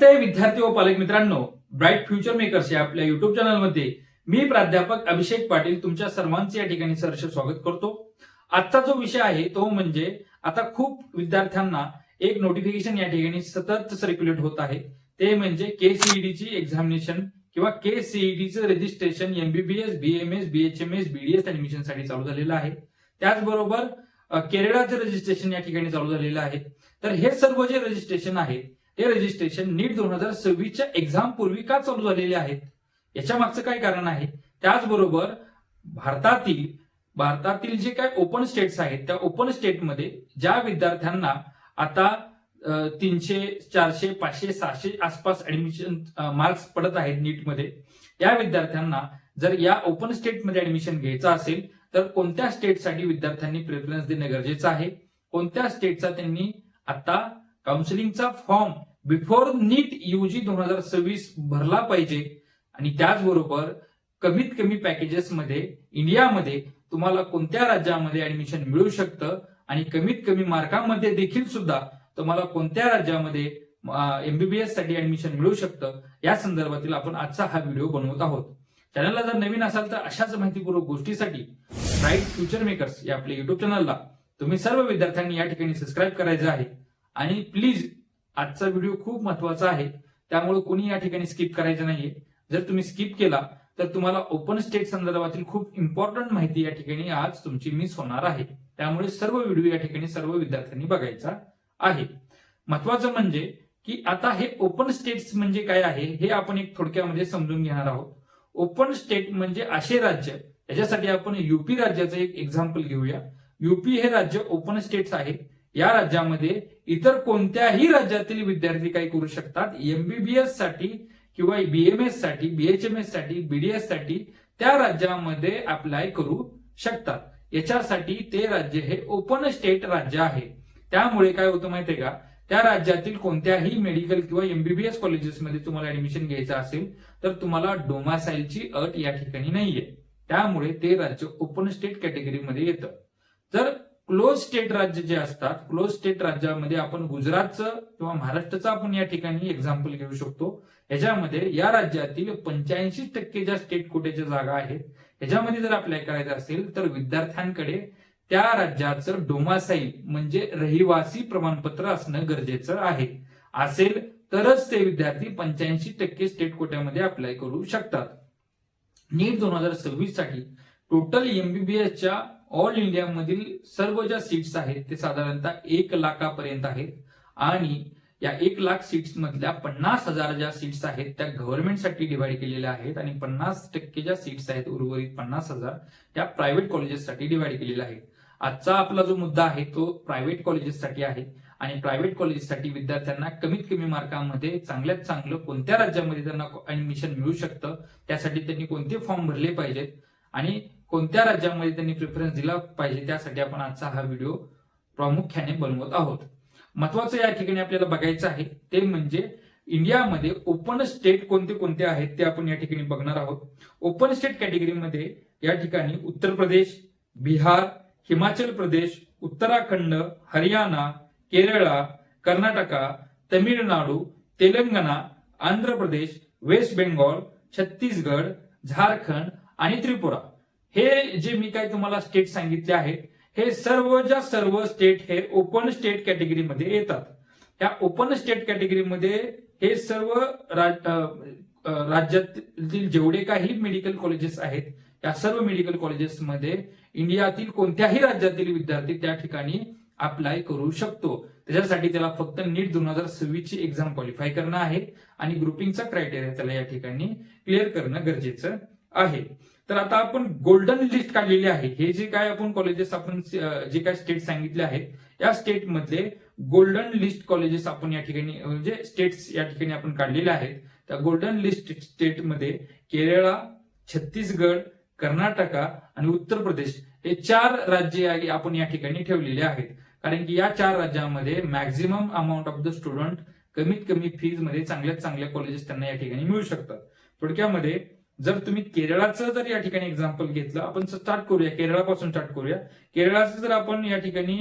नमस्ते विद्यार्थी व पालक मित्रांनो, ब्राईट फ्युचर मेकर्स या आपल्या युट्यूब चॅनलमध्ये मी प्राध्यापक अभिषेक पाटील तुमच्या सर्वांचे या ठिकाणी सहर्ष स्वागत करतो। आजचा जो विषय आहे तो म्हणजे आता खूप विद्यार्थ्यांना एक नोटिफिकेशन या ठिकाणी सतत सर्क्युलेट होत आहे, ते म्हणजे केसीईडी ची एक्झामिनेशन किंवा केसीईडीचं registration MBBS, BMS, BHMS, BDS admission साठी चालू झालेलं आहे। त्याचबरोबर केरळाचं रजिस्ट्रेशन या ठिकाणी चालू झालेलं आहे। तर हे सर्व जे रजिस्ट्रेशन आहे ते रजिस्ट्रेशन नीट 2026 च्या एक्झाम पूर्वी का चालू झालेले आहेत, याच्या मागचं काय कारण आहे। त्याचबरोबर भारतातील जे काय ओपन स्टेट्स आहेत त्या ओपन स्टेटमध्ये ज्या विद्यार्थ्यांना आता 300, 400, 500, 600 आसपास ऍडमिशन मार्क्स पडत आहेत नीटमध्ये, या विद्यार्थ्यांना जर या ओपन स्टेटमध्ये ऍडमिशन घ्यायचं असेल तर कोणत्या स्टेटसाठी विद्यार्थ्यांनी प्रेफरन्स देणं गरजेचं आहे, कोणत्या स्टेटचा त्यांनी आता काउन्सिलिंगचा फॉर्म बिफोर नीट यूजी 2026 भरला पाहिजे, आणि त्याचबरोबर कमीत कमी पॅकेजेस मध्ये इंडियामध्ये तुम्हाला कोणत्या राज्यामध्ये ऍडमिशन मिळू शकतं आणि कमीत कमी मार्कामध्ये देखील सुद्धा तुम्हाला कोणत्या राज्यामध्ये एमबीबीएस साठी ऍडमिशन मिळू शकतं, या संदर्भातील आपण आजचा हा व्हिडिओ बनवत आहोत। चॅनलला जर नवीन असाल तर अशाच माहितीपूर्वक गोष्टीसाठी ब्राईट फ्युचर मेकर्स या आपल्या युट्यूब चॅनलला तुम्ही सर्व विद्यार्थ्यांनी या ठिकाणी सबस्क्राईब करायचं आहे। आणि प्लीज आजचा व्हिडिओ खूप महत्वाचा आहे, त्यामुळे कोणी या ठिकाणी स्किप करायचं नाहीये। जर तुम्ही स्किप केला तर तुम्हाला ओपन स्टेट संदर्भातील खूप इम्पॉर्टंट माहिती या ठिकाणी आज तुमची मिस होणार आहे, त्यामुळे सर्व व्हिडिओ या ठिकाणी सर्व विद्यार्थ्यांनी बघायचा आहे। महत्वाचं म्हणजे की आता हे ओपन स्टेट्स म्हणजे काय आहे हे आपण एक थोडक्यामध्ये समजून घेणार आहोत। ओपन स्टेट म्हणजे असे राज्य, याच्यासाठी आपण यूपी राज्याचं एक एक्झाम्पल घेऊया। यूपी हे राज्य ओपन स्टेट्स आहे। या राज्यामध्ये इतर कोणत्याही राज्यातील विद्यार्थी काय करू शकतात, एमबीबीएस साठी किंवा बीएमएस साठी, बीएचएमएस साठी, बीडीएस साठी त्या राज्यामध्ये अप्लाय करू शकतात। याच्यासाठी ते राज्य हे ओपन स्टेट राज्य आहे। त्यामुळे काय होतं माहितीये का, त्या राज्यातील कोणत्याही मेडिकल किंवा एमबीबीएस कॉलेजेसमध्ये तुम्हाला ऍडमिशन घ्यायचं असेल तर तुम्हाला डोमासाइलची अट या ठिकाणी नाहीये, त्यामुळे ते राज्य ओपन स्टेट कॅटेगरीमध्ये येतं। जर क्लोज स्टेट राज्य जे असतात, क्लोज स्टेट राज्यामध्ये आपण गुजरातचं किंवा महाराष्ट्राचं आपण या ठिकाणी एक्झाम्पल घेऊ शकतो। याच्यामध्ये या राज्यातील 85% ज्या स्टेट कोट्याच्या जागा आहेत याच्यामध्ये जर अप्लाय करायचं असेल तर विद्यार्थ्यांकडे त्या राज्याचं डोमासाईल म्हणजे रहिवासी प्रमाणपत्र असणं गरजेचं आहे। असेल तरच ते विद्यार्थी 85% स्टेट कोट्यामध्ये अप्लाय करू शकतात। नीट 2026 साठी टोटल एमबीबीएसच्या ऑल इंडिया मधील सर्व ज्या सीट्स आहेत ते साधारणतः 1 लाखापर्यंत आहेत, आणि या 1 लाख सीट्स मधल्या 50,000 ज्या सीट्स आहेत त्या गव्हर्नमेंटसाठी डिवाइड केलेल्या आहेत, आणि 50% ज्या सीट्स आहेत उर्वरित 50,000 त्या प्रायव्हेट कॉलेजेससाठी डिवाइड केलेल्या आहेत। आजचा आपला जो मुद्दा आहे तो प्रायव्हेट कॉलेजेससाठी आहे, आणि प्रायव्हेट कॉलेजेससाठी विद्यार्थ्यांना कमीत कमी मार्कामध्ये चांगल्यात चांगलं कोणत्या राज्यामध्ये त्यांना ऍडमिशन मिळू शकतं, त्यासाठी त्यांनी कोणते फॉर्म भरले पाहिजेत आणि कोणत्या राज्यामध्ये त्यांनी प्रेफरन्स दिला पाहिजे, त्यासाठी आपण आजचा हा व्हिडिओ प्रामुख्याने बनवत आहोत। महत्वाचं या ठिकाणी आपल्याला बघायचं आहे ते म्हणजे इंडियामध्ये ओपन स्टेट कोणते कोणते आहेत ते आपण या ठिकाणी बघणार आहोत। ओपन स्टेट कॅटेगरीमध्ये या ठिकाणी उत्तर प्रदेश, बिहार, हिमाचल प्रदेश, उत्तराखंड, हरियाणा, केरळा, कर्नाटका, तमिळनाडू, तेलंगणा, आंध्र प्रदेश, वेस्ट बेंगॉल, छत्तीसगड, झारखंड आणि त्रिपुरा, हे जे मी काय तुम्हाला स्टेट सांगितले आहेत हे सर्वच्या सर्व स्टेट हे ओपन स्टेट कॅटेगरीमध्ये येतात। या ओपन स्टेट कॅटेगरीमध्ये हे सर्व राज्यातील जेवढे काही मेडिकल कॉलेजेस आहेत या सर्व मेडिकल कॉलेजेसमध्ये इंडियातील कोणत्याही राज्यातील विद्यार्थी त्या ठिकाणी अप्लाय करू शकतो। त्याच्यासाठी त्याला फक्त नीट 2026 ची एक्झाम क्वालिफाय करणं आहे आणि ग्रुपिंगचा क्रायटेरिया त्याला या ठिकाणी क्लिअर करणं गरजेचं आहे। तर आता आपण गोल्डन लिस्ट काढलेली आहे। हे जे काय आपण कॉलेजेस आपण जे काय स्टेट सांगितले आहेत या स्टेट मधले गोल्डन लिस्ट कॉलेजेस आपण या ठिकाणी म्हणजे स्टेट्स या ठिकाणी आपण काढलेले आहेत। त्या गोल्डन लिस्ट स्टेटमध्ये केरळा, छत्तीसगड, कर्नाटका आणि उत्तर प्रदेश हे 4 राज्य आपण या ठिकाणी ठेवलेले आहेत, कारण की या 4 राज्यांमध्ये maximum amount of the student कमीत कमी फीज मध्ये चांगल्यात चांगल्या कॉलेजेस त्यांना या ठिकाणी मिळू शकतात। थोडक्यामध्ये जर तुम्ही केरळाचं जर या ठिकाणी एक्झाम्पल घेतलं, आपण स्टार्ट करूया केरळापासून स्टार्ट करूया. केरळाचं जर आपण या ठिकाणी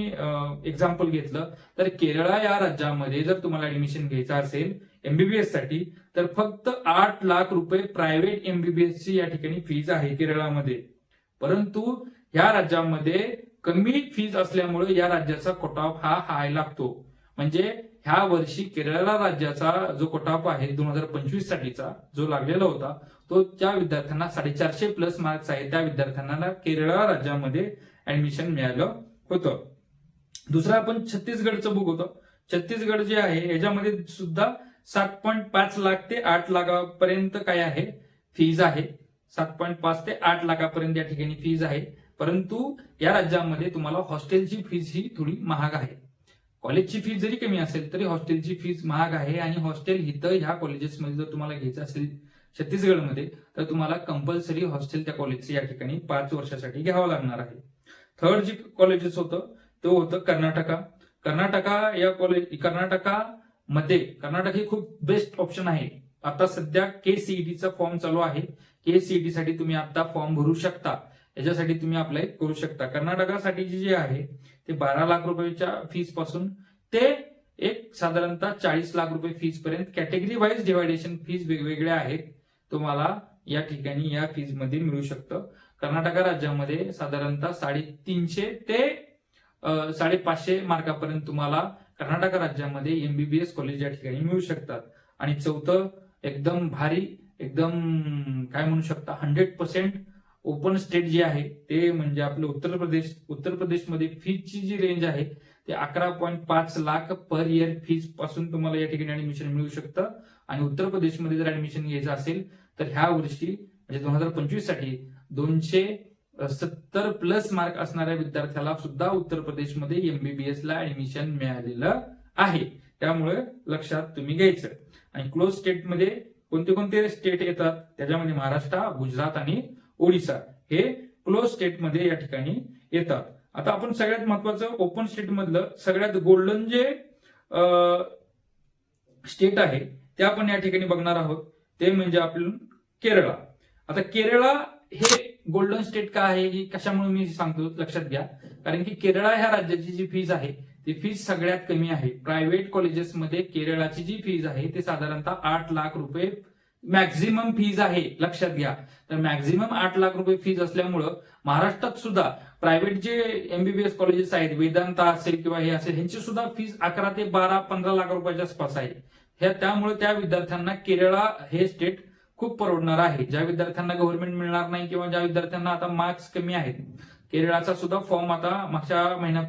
एक्झाम्पल घेतलं तर केरळा या राज्यामध्ये जर तुम्हाला ऍडमिशन घ्यायचं असेल एमबीबीएस साठी तर फक्त 8 लाख रुपये प्रायव्हेट एमबीबीएस ची या ठिकाणी फीज आहे केरळामध्ये. परंतु या राज्यामध्ये कमी फीज असल्यामुळे या राज्याचा कट ऑफ हा हाय लागतो. म्हणजे ह्या वर्षी केरळ राज्याचा जो कट ऑफ आहे 2025 साठीचा जो लागलेला होता तो त्या विद्यार्थ्यांना 450 प्लस मार्क्स आहे त्या विद्यार्थ्यांना केरळ राज्यामध्ये ऍडमिशन मिळालं होतं. दुसरं आपण छत्तीसगडचं बघतो. छत्तीसगड जे आहे याच्यामध्ये सुद्धा 7.5 लाख ते 8 लाखापर्यंत काय आहे फीज आहे. 7.5 ते 8 लाखापर्यंत या ठिकाणी फीज आहे. परंतु या राज्यामध्ये तुम्हाला हॉस्टेलची फीज ही थोडी महाग आहे. कॉलेजची फीज जरी कमी असेल तरी हॉस्टेलची फीज महाग आहे आणि हॉस्टेल इथं ह्या कॉलेजेसमध्ये जर तुम्हाला घ्यायचं असेल छत्तीसगडमध्ये तर तुम्हाला कंपल्सरी हॉस्टेल त्या कॉलेजचे या ठिकाणी 5 वर्षासाठी घ्यावं लागणार आहे. थर्ड जे कॉलेजेस होतं ते होतं कर्नाटका. कर्नाटक हे खूप बेस्ट ऑप्शन आहे. आता सध्या केसीईटीचा फॉर्म चालू आहे. केसीईटी साठी तुम्ही आता फॉर्म भरू शकता. याच्यासाठी तुम्ही अप्लाय करू शकता. कर्नाटकासाठी जे आहे ते 12 लाख रुपयाच्या फीज पासून ते एक साधारणतः 40 लाख रुपये फीज पर्यंत कॅटेगरी वाईज डिव्हायडेशन फीज वेगवेगळ्या आहेत. तुम्हाला या ठिकाणी या फीज मध्ये मिळू शकतं. कर्नाटक राज्यामध्ये साधारणतः 350 ते 550 मार्कापर्यंत तुम्हाला कर्नाटक राज्यामध्ये एमबीबीएस कॉलेज या ठिकाणी मिळू शकतात. आणि चौथं एकदम भारी एकदम काय म्हणू शकता 100% ओपन स्टेट जे आहे ते म्हणजे आपलं उत्तर प्रदेश. उत्तर प्रदेशमध्ये फीजची जी रेंज आहे ते 11.5 लाख पर इयर फीज पासून तुम्हाला या ठिकाणी ऍडमिशन मिळू शकतं. आणि उत्तर प्रदेशमध्ये जर ऍडमिशन घ्यायचं असेल तर ह्या वर्षी म्हणजे 2025 साठी 270 प्लस मार्क असणाऱ्या विद्यार्थ्याला सुद्धा उत्तर प्रदेशमध्ये एमबीबीएस ला ऍडमिशन मिळालेलं आहे. त्यामुळे लक्षात तुम्ही घ्यायचं. आणि क्लोज स्टेटमध्ये कोणते कोणते स्टेट येतात त्याच्यामध्ये महाराष्ट्र, गुजरात आणि ओडिसा हे क्लोज स्टेटमध्ये या ठिकाणी येतात. आता आपण सगळ्यात महत्वाचं ओपन स्टेट मधलं सगळ्यात गोल्डन जे स्टेट आहे ते आपण या ठिकाणी बघणार आहोत ते म्हणजे आपलं केरळा. आता केरळा हे गोल्डन स्टेट का आहे ही कशामुळे मी सांगतो लक्षात घ्या. कारण की केरळा ह्या राज्याची जी फीज आहे ती फीज सगळ्यात कमी आहे. प्रायव्हेट कॉलेजेसमध्ये केरळाची जी फीज आहे ती साधारणतः 8 लाख रुपये मॅक्झिमम फीज आहे. लक्षात घ्या. तर मॅक्झिमम 8 लाख रुपये फीज असल्यामुळं महाराष्ट्रात सुद्धा प्रायव्हेट जे एमबीबीएस कॉलेजेस आहेत वेदांता असेल किंवा हे असेल ह्यांची सुद्धा फीज 11 ते 12-15 लाख रुपयाच्या आसपास आहे. त्यामुळे त्या विद्यार्थ्यांना केरळा हे स्टेट खूप परवडणार आहे. ज्या विद्यार्थ्यांना गव्हर्नमेंट मिळणार नाही किंवा ज्या विद्यार्थ्यांना आता मार्क्स कमी आहेत केरळाचा सुद्धा फॉर्म आता मागच्या महिन्यात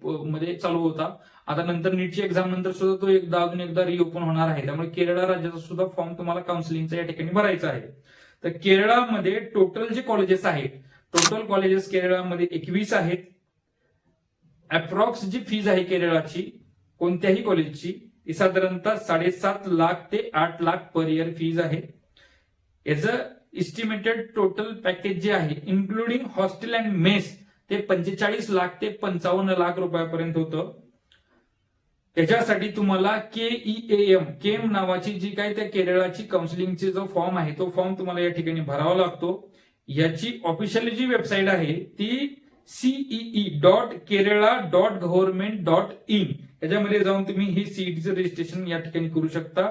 मध्ये चालू होता. आता नंतर नीटची एक्झाम नंतर सुद्धा तो अजून एकदा रिओपन होणार आहे. त्यामुळे केरळ राज्याचा सुद्धा फॉर्म तुम्हाला काउन्सिलिंगचा या ठिकाणी भरायचा आहे. तर केरळामध्ये टोटल जे कॉलेजेस आहेत टोटल कॉलेजेस केरळामध्ये 21 आहेत. अप्रॉक्स जी फीज आहे केरळाची कोणत्याही कॉलेजची ती साधारणतः 7.5 लाख ते 8 लाख पर इयर फीज आहे. याचं इस्टिमेटेड टोटल पॅकेज जे आहे इन्क्लुडिंग हॉस्टेल अँड मेस ते 45 लाख ते 55 लाख रुपयापर्यंत होतं. त्याच्यासाठी तुम्हाला केम नावाची जी काय त्या केरळाची काउन्सिलिंगची जो फॉर्म आहे तो फॉर्म तुम्हाला या ठिकाणी भरावा लागतो. याची ऑफिशियल जी वेबसाईट आहे ती cee.kerala.government.in याच्यामध्ये जाऊन तुम्ही ही सीईटीचं रजिस्ट्रेशन या ठिकाणी करू शकता.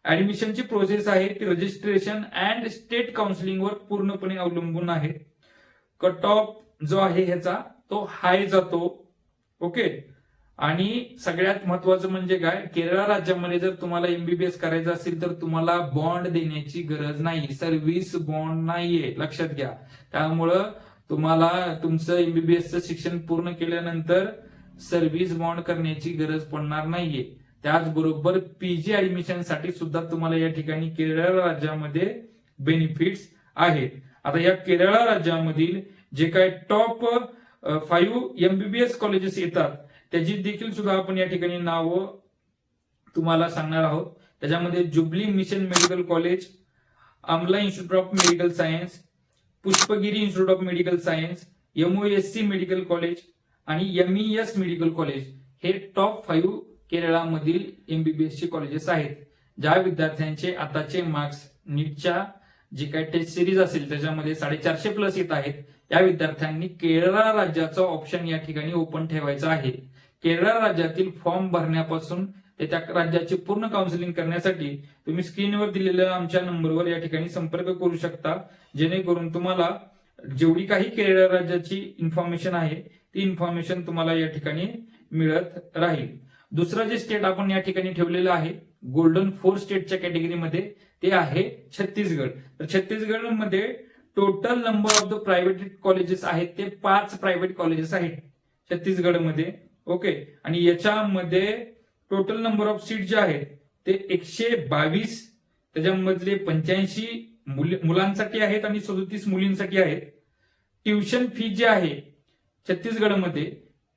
ऍडमिशनची प्रोसेस आहे ती रजिस्ट्रेशन अँड स्टेट काउन्सिलिंगवर पूर्णपणे अवलंबून आहे. कट ऑफ जो आहे ह्याचा तो हाय जातो. ओके. आणि सगळ्यात महत्वाचं म्हणजे काय केरळ राज्यामध्ये जर तुम्हाला एमबीबीएस करायचं असेल तर तुम्हाला बॉन्ड देण्याची गरज नाही. सर्व्हिस बॉन्ड नाहीये लक्षात घ्या. त्यामुळं तुम्हाला तुमचं एमबीबीएसचं शिक्षण पूर्ण केल्यानंतर सर्व्हिस बॉन्ड करण्याची गरज पडणार नाहीये. त्याचबरोबर पीजी ऍडमिशन साठी सुद्धा तुम्हाला या ठिकाणी केरळ राज्यामध्ये बेनिफिट्स आहेत. आता या केरळ राज्यामधील जे काय टॉप 5 एमबीबीएस कॉलेजेस येतात त्याची देखील सुद्धा आपण या ठिकाणी नावं तुम्हाला सांगणार आहोत. त्याच्यामध्ये जुबली मिशन मेडिकल कॉलेज, आमला institute of medical science, Pushpagiri institute of medical science, MOSC medical college आणि MES मेडिकल कॉलेज हे टॉप 5 केरळामधील एमबीबीएस ची कॉलेजेस आहेत. ज्या विद्यार्थ्यांचे आताचे मार्क्स नीटच्या जी काही टेस्ट सिरीज असेल त्याच्यामध्ये 450 प्लस येत आहेत, या विद्यार्थ्यांनी केरळ राज्याचा ऑप्शन या ठिकाणी ओपन ठेवायचा आहे. केरळ राज्यातील फॉर्म भरण्यापासून ते त्या राज्याची पूर्ण काउन्सिलिंग करण्यासाठी तुम्ही स्क्रीनवर दिलेल्या आमच्या नंबरवर या ठिकाणी संपर्क करू शकता, जेणेकरून तुम्हाला जेवढी काही केरळ राज्याची इन्फॉर्मेशन आहे ती इन्फॉर्मेशन तुम्हाला या ठिकाणी मिळत राहील. दुसरं जे स्टेट आपण या ठिकाणी ठेवलेलं आहे गोल्डन 4 स्टेटच्या कॅटेगरीमध्ये, ते आहे छत्तीसगड. तर छत्तीसगडमध्ये total number of the private colleges आहेत ते 5 प्रायव्हेट कॉलेजेस आहेत छत्तीसगडमध्ये. ओके, आणि याच्यामध्ये टोटल नंबर ऑफ सीट जे आहेत ते 122, त्याच्यामधले 85 मुलांसाठी आहेत आणि 37 मुलींसाठी आहेत. ट्युशन फी जी आहे छत्तीसगडमध्ये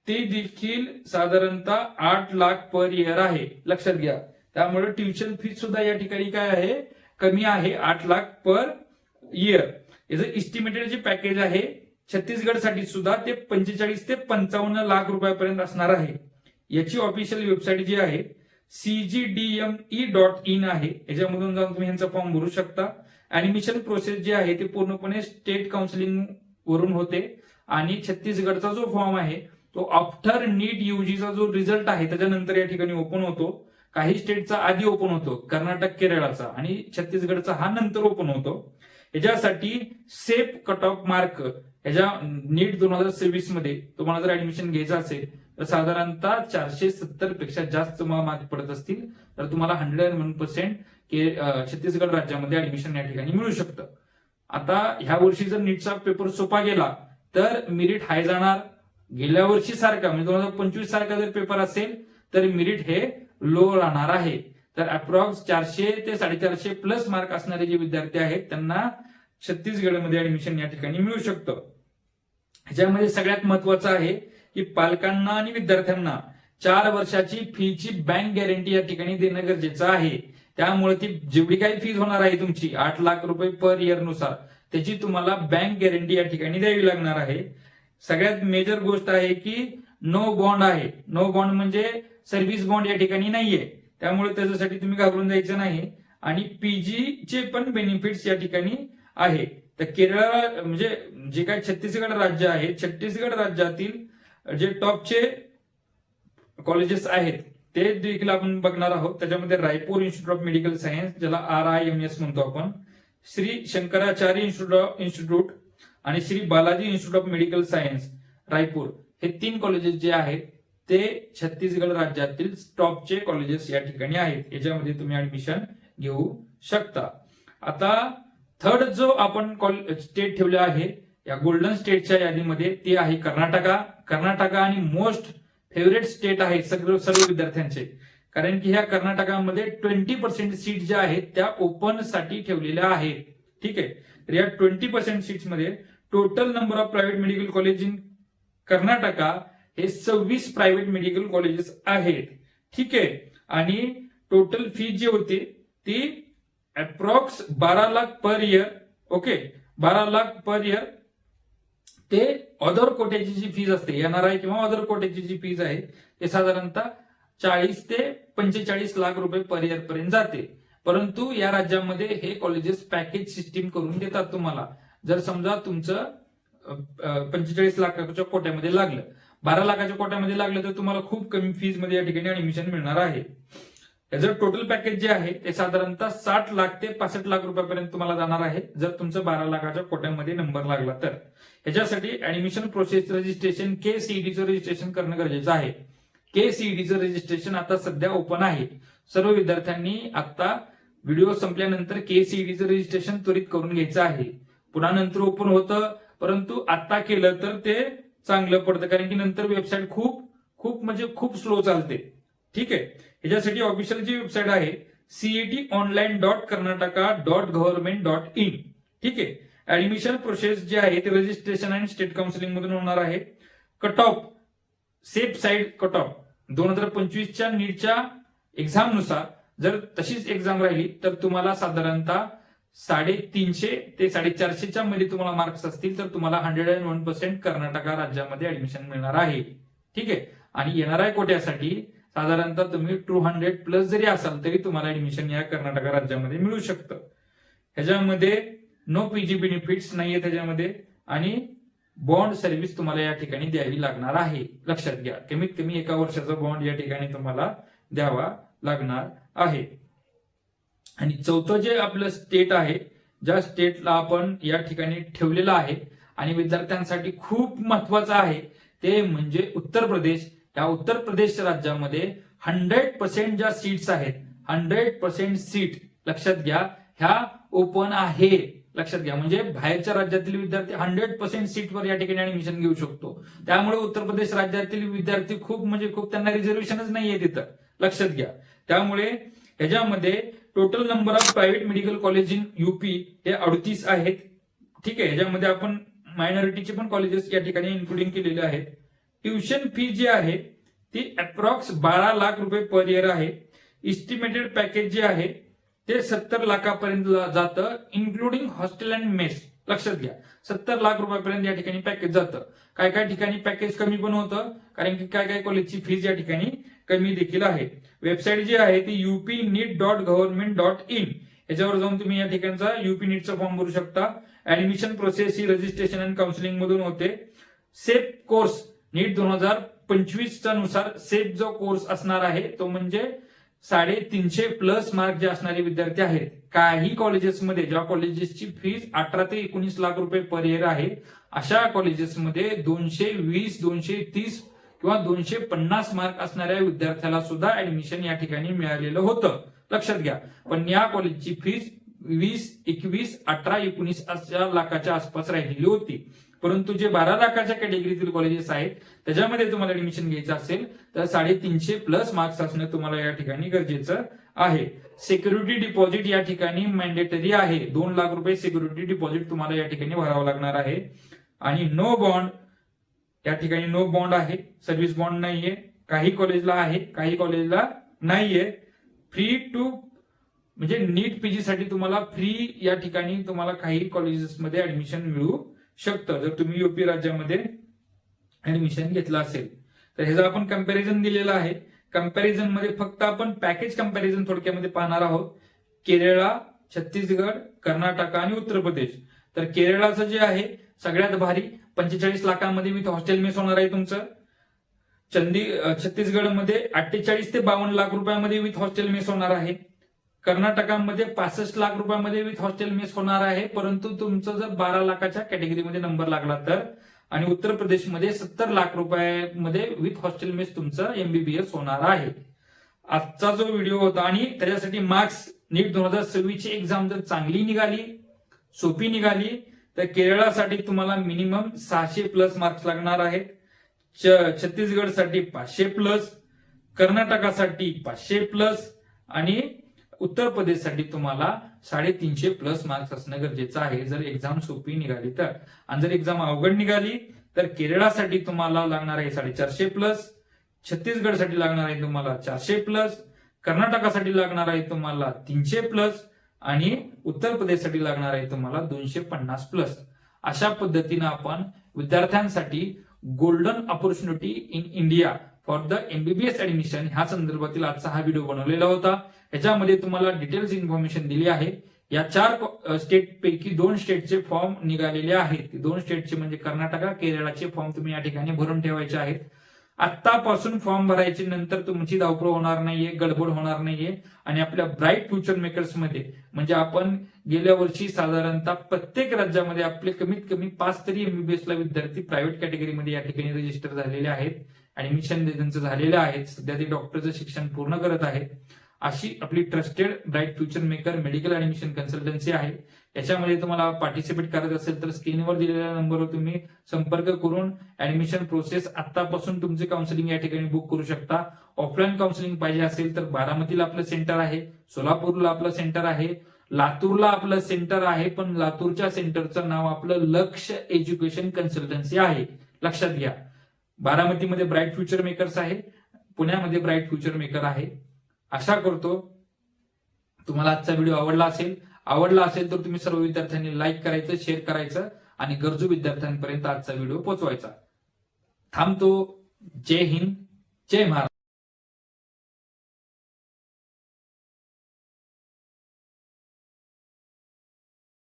ते देखील साधारणतः 8 लाख पर इयर आहे, लक्षात घ्या. त्यामुळे ट्युशन फी सुद्धा या ठिकाणी काय आहे, कमी आहे, 8 लाख पर इयर. याचं इस्टिमेटेड जे पॅकेज आहे छत्तीसगडसाठी सुद्धा ते 45 ते 55 लाख रुपयापर्यंत असणार आहे. याची ऑफिशियल वेबसाईट जी आहे cgdme.in आहे, याच्यामधून जाऊन तुम्ही ह्यांचा फॉर्म भरू शकता. ऍडमिशन प्रोसेस जी आहे ते पूर्णपणे स्टेट काउन्सिलिंग वरून होते आणि छत्तीसगडचा जो फॉर्म आहे तो आफ्टर नीट यूजीचा जो रिझल्ट आहे त्याच्यानंतर या ठिकाणी ओपन होतो. काही स्टेटचा आधी ओपन होतो, कर्नाटक केरळाचा, आणि छत्तीसगडचा हा नंतर ओपन होतो. याच्यासाठी सेफ कट ऑफ मार्क ह्याच्या नीट 2026 मध्ये तुम्हाला जर ऍडमिशन घ्यायचं असेल तर साधारणतः 470 पेक्षा जास्त तुम्हाला मार्क पडत असतील तर तुम्हाला 101% छत्तीसगड राज्यामध्ये ऍडमिशन या ठिकाणी मिळू शकतं. आता ह्या वर्षी जर नीटचा पेपर सोपा गेला तर मेरिट हाय जाणार. गेल्या वर्षी सारखा म्हणजे 2025 सारखा जर पेपर असेल तर मेरिट हे लो राहणार आहे. तर अप्रॉक्स 400 ते 450 प्लस मार्क असणारे जे विद्यार्थी आहेत त्यांना छत्तीसगडमध्ये ऍडमिशन या ठिकाणी मिळू शकतं. ह्याच्यामध्ये सगळ्यात महत्वाचं आहे की पालकांना आणि विद्यार्थ्यांना 4 वर्षाची फीची बँक गॅरंटी या ठिकाणी देणं गरजेचं आहे. त्यामुळे ती जेवढी काही फीज होणार आहे तुमची 8 लाख रुपये पर इयर नुसार त्याची तुम्हाला बँक गॅरंटी या ठिकाणी द्यावी लागणार आहे. सगळ्यात मेजर गोष्ट आहे की नो बॉन्ड आहे. नो बॉन्ड म्हणजे सर्व्हिस बॉन्ड या ठिकाणी नाहीये, त्यामुळे त्याच्यासाठी तुम्ही घाबरून जायचं नाही. आणि पीजीचे पण बेनिफिट्स या ठिकाणी आहे. तर केरळ म्हणजे जे काही छत्तीसगड राज्य आहे, छत्तीसगड राज्यातील जे टॉपचे कॉलेजेस आहेत ते देखील आपण बघणार आहोत. त्याच्यामध्ये Raipur institute of medical science, ज्याला RIMS म्हणतो आपण, श्री शंकराचार्य इन्स्टिट्यूट आणि Shri Balaji institute of medical science Raipur, हे 3 कॉलेजेस जे आहेत ते छत्तीसगड राज्यातील टॉपचे कॉलेजेस या ठिकाणी आहेत. याच्यामध्ये तुम्ही ऍडमिशन घेऊ शकता. आता थर्ड जो आपण स्टेट ठेवले आहे या गोल्डन स्टेटच्या यादीमध्ये ते आहे कर्नाटका आणि मोस्ट फेवरेट स्टेट आहे सर्व विद्यार्थ्यांचे, कारण की ह्या कर्नाटकामध्ये 20% सीट ज्या आहेत त्या ओपन साठी ठेवलेल्या आहेत. ठीक आहे, तर या 20% सीट्स मध्ये total number of private medical college in Karnataka हे 26 प्रायव्हेट मेडिकल कॉलेजेस आहेत. ठीक आहे, आणि टोटल फी जी होती ती approx 12 lakh per year. Okay, 12 lakh per year. ते अदर कोट्याची जी फीज असते, NRI किंवा अदर कोट्याची जी फीज आहे ते साधारणतः 40 ते 45 लाख रुपये पर इयर पर्यंत जाते. परंतु या राज्यामध्ये हे कॉलेजेस पॅकेज सिस्टीम करून देतात तुम्हाला. जर समजा तुमचं 45 लाखाच्या कोट्यामध्ये लागलं, 12 लाखाच्या कोट्यामध्ये लागलं तर तुम्हाला खूप कमी फीज मध्ये या ठिकाणी ऍडमिशन मिळणार आहे. याचं टोटल पॅकेज जे आहे ते साधारणतः 60 लाख ते 65 लाख रुपयापर्यंत तुम्हाला जाणार आहे जर तुमचं 12 लाखाच्या कोट्यामध्ये नंबर लागला तर. ह्याच्यासाठी ऍडमिशन प्रोसेस रजिस्ट्रेशन KCETचं रजिस्ट्रेशन करणं गरजेचं आहे. KCETचं रजिस्ट्रेशन आता सध्या ओपन आहे. सर्व विद्यार्थ्यांनी आता व्हिडिओ संपल्यानंतर KCETचं रजिस्ट्रेशन त्वरित करून घ्यायचं आहे. पुन्हा नंतर ओपन होतं, परंतु आता केलं तर ते चांगलं पडतं, कारण की नंतर वेबसाईट खूप स्लो चालते. ठीक आहे, ह्याच्यासाठी ऑफिशियल जी वेबसाईट आहे cetonline.karnataka.government.in. ठीक आहे, ऍडमिशन प्रोसेस जे आहे ते रजिस्ट्रेशन आणि स्टेट काउन्सिलिंग मधून होणार आहे. Cut off, safe side cut off 2025च्या नीटच्या एक्झाम नुसार जर तशीच एक्झाम राहिली तर तुम्हाला साधारणतः 350 ते 450च्या मध्ये तुम्हाला मार्क्स असतील तर तुम्हाला 101% कर्नाटका राज्यामध्ये ऍडमिशन मिळणार आहे. ठीक आहे, आणि NRI कोट्यासाठी साधारणतः तुम्ही 200 प्लस जरी असाल तरी तुम्हाला ऍडमिशन या कर्नाटका राज्यामध्ये मिळू शकतं. ह्याच्यामध्ये नो पीजी बेनिफिट्स नाहीये त्याच्यामध्ये, आणि बॉन्ड सर्व्हिस तुम्हाला या ठिकाणी द्यावी लागणार आहे. लक्षात घ्या, कमीत कमी 1 वर्षाचा बॉन्ड या ठिकाणी तुम्हाला द्यावा लागणार आहे. आणि चौथं जे आपलं स्टेट आहे, ज्या स्टेटला आपण या ठिकाणी ठेवलेलं आहे आणि विद्यार्थ्यांसाठी खूप महत्वाचं आहे, ते म्हणजे उत्तर प्रदेश. या उत्तर प्रदेश राज्यामध्ये 100% ज्या सीट्स आहेत, 100% सीट लक्षात घ्या, ह्या ओपन आहे. लक्षात घ्या, म्हणजे बाहेरच्या राज्यातील विद्यार्थी 100% सीटवर या ठिकाणी ऍडमिशन घेऊ शकतो. त्यामुळे उत्तर प्रदेश राज्यातील विद्यार्थी खूप त्यांना रिझर्वेशनच नाहीये तिथं. लक्षात घ्या, त्यामुळे ह्याच्यामध्ये total number of private medical college in UP हे 38 आहेत. ठीक आहे, ह्याच्यामध्ये आपण मायनॉरिटीचे पण कॉलेजेस या ठिकाणी इन्क्लुडिंग केलेले आहेत. ट्युशन फी जी आहे ती अप्रॉक्स 12 लाख रुपये पर इयर आहे. इस्टिमेटेड पॅकेज जे आहे ते 70 लाखापर्यंत जातं, इन्क्लुडिंग हॉस्टेल अँड मेस. लक्षात घ्या, 70 लाख रुपयापर्यंत या ठिकाणी पॅकेज जातं. काय ठिकाणी पॅकेज कमी पण होतं, कारण की काय कॉलेजची फीज या ठिकाणी कमी देखील आहे. वेबसाईट जी आहे ती upneet.government.in, याच्यावर जाऊन तुम्ही या ठिकाणचा यूपी नीटचा फॉर्म भरू शकता. Admission process he registration and counselling मधून होते. सेफ कोर्स नीट 2025 नुसार सेफ जो कोर्स असणार आहे तो म्हणजे 350+ मार्क जे असणारे विद्यार्थी आहेत. काही कॉलेजेसमध्ये, ज्या कॉलेजेसची फीज 18 ते 19 लाख रुपये पर इयर आहे, अशा कॉलेजेसमध्ये 220, 230 किंवा 250 मार्क असणाऱ्या विद्यार्थ्याला सुद्धा ऍडमिशन या ठिकाणी मिळालेलं होतं. लक्षात घ्या, पण या कॉलेजची फीज 20, 21, 18, 19 अशा लाखाच्या आसपास राहिलेली होती. परंतु जे 12 लाखाच्या कॅटेगरीतील कॉलेजेस आहेत त्याच्यामध्ये तुम्हाला ऍडमिशन घ्यायचं असेल तर 350+ मार्क्स असणं तुम्हाला या ठिकाणी गरजेचं आहे. सिक्युरिटी डिपॉझिट या ठिकाणी मॅन्डेटरी आहे. 2 लाख रुपये सिक्युरिटी डिपॉझिट तुम्हाला या ठिकाणी भरावं लागणार आहे. आणि नो बॉन्ड या ठिकाणी नो बॉन्ड आहे, सर्व्हिस बॉन्ड नाहीये. काही कॉलेजला आहे, काही कॉलेजला नाहीये. फ्री टू म्हणजे नीट पीजी साठी तुम्हाला फ्री या ठिकाणी तुम्हाला काही कॉलेजेसमध्ये ऍडमिशन मिळू शकतं जर तुम्ही यूपी राज्यामध्ये ऍडमिशन घेतलं असेल तर. ह्याचा आपण कम्पॅरिझन दिलेलं आहे. कम्पॅरिझन मध्ये फक्त आपण पॅकेज कम्पॅरिझन थोडक्यामध्ये पाहणार आहोत. केरळ, छत्तीसगड, कर्नाटक आणि उत्तर प्रदेश. तर केरळाचं जे आहे सगळ्यात भारी, 45 लाखांमध्ये विथ हॉस्टेल मेस होणार आहे तुमचं. छत्तीसगडमध्ये 48 ते 52 लाख रुपयामध्ये विथ हॉस्टेल मेस होणार आहे. कर्नाटकामध्ये 65 लाख रुपयामध्ये विथ हॉस्टेल मेस होणार आहे, परंतु तुमचं जर 12 लाखाच्या कॅटेगरीमध्ये नंबर लागला तर. आणि उत्तर प्रदेशमध्ये 70 लाख रुपयामध्ये विथ हॉस्टेल मेस तुमचं एमबीबीएस होणार आहे. आजचा जो व्हिडिओ होता, आणि त्याच्यासाठी मार्क्स नीट 2026 ची एक्झाम जर चांगली निघाली, सोपी निघाली, तर केरळासाठी तुम्हाला मिनिमम 600+ मार्क्स लागणार आहेत. छत्तीसगडसाठी 500+, कर्नाटकासाठी 500+, आणि उत्तर प्रदेशसाठी तुम्हाला 350+ मार्क्स असणं गरजेचं आहे जर एक्झाम सोपी निघाली तर. आणि जर एक्झाम अवघड निघाली तर केरळासाठी तुम्हाला लागणार आहे 450+, छत्तीसगडसाठी लागणार आहे तुम्हाला 400+, कर्नाटकासाठी लागणार आहे तुम्हाला 300+, आणि उत्तर प्रदेशसाठी लागणार आहे तुम्हाला 250+. अशा पद्धतीनं आपण विद्यार्थ्यांसाठी golden opportunity in India for the MBBS admission ह्या संदर्भातील आजचा हा व्हिडिओ बनवलेला होता. ह्याच्यामध्ये तुम्हाला डिटेल्स इन्फॉर्मेशन दिली आहे. या 4 स्टेट पैकी 2 स्टेटचे फॉर्म निघालेले आहेत. 2 स्टेटचे म्हणजे कर्नाटक, केरळाचे फॉर्म तुम्ही या ठिकाणी भरून ठेवायचे आहेत. आत्तापासून फॉर्म भरायचे, नंतर तुमची धावपळ होणार नाहीये, गडबड होणार नाहीये. आणि आपल्या ब्राईट फ्युचर मेकर्स मध्ये म्हणजे आपण गेल्या वर्षी साधारणतः प्रत्येक राज्यामध्ये आपले कमीत कमी 5 तरी एमबीबीएस ला विद्यार्थी प्रायव्हेट कॅटेगरीमध्ये या ठिकाणी रजिस्टर झालेले आहेत. ऍडमिशन त्यांचं झालेलं आहे. सध्या ते डॉक्टरचं शिक्षण पूर्ण करत आहेत. अशी आपली trusted bright future maker medical admission consultancy आहे. याच्यामध्ये तुम्हाला पार्टिसिपेट करायचं असेल तर स्क्रीनवर दिलेल्या नंबरवर तुम्ही संपर्क करून ऍडमिशन प्रोसेस आतापासून तुमचे काउन्सिलिंग या ठिकाणी बुक करू शकता. ऑफलाईन काउन्सिलिंग पाहिजे असेल तर बारामतीला आपलं सेंटर आहे, सोलापूरला आपलं सेंटर आहे, लातूरला आपलं सेंटर आहे. पण लातूरच्या सेंटरचं नाव आपलं लक्ष एज्युकेशन कन्सल्टन्सी आहे, लक्षात घ्या. बारामतीमध्ये ब्राईट फ्युचर मेकर्स आहे, पुण्यामध्ये ब्राईट फ्युचर मेकर आहे. आशा करतो तुम्हाला आजचा व्हिडिओ आवडला असेल तर तुम्ही सर्व विद्यार्थ्यांनी लाईक करायचं, शेअर करायचं आणि गरजू विद्यार्थ्यांपर्यंत आजचा व्हिडिओ पोहोचवायचा. थांबतो. जय हिंद, जय महाराष्ट्र.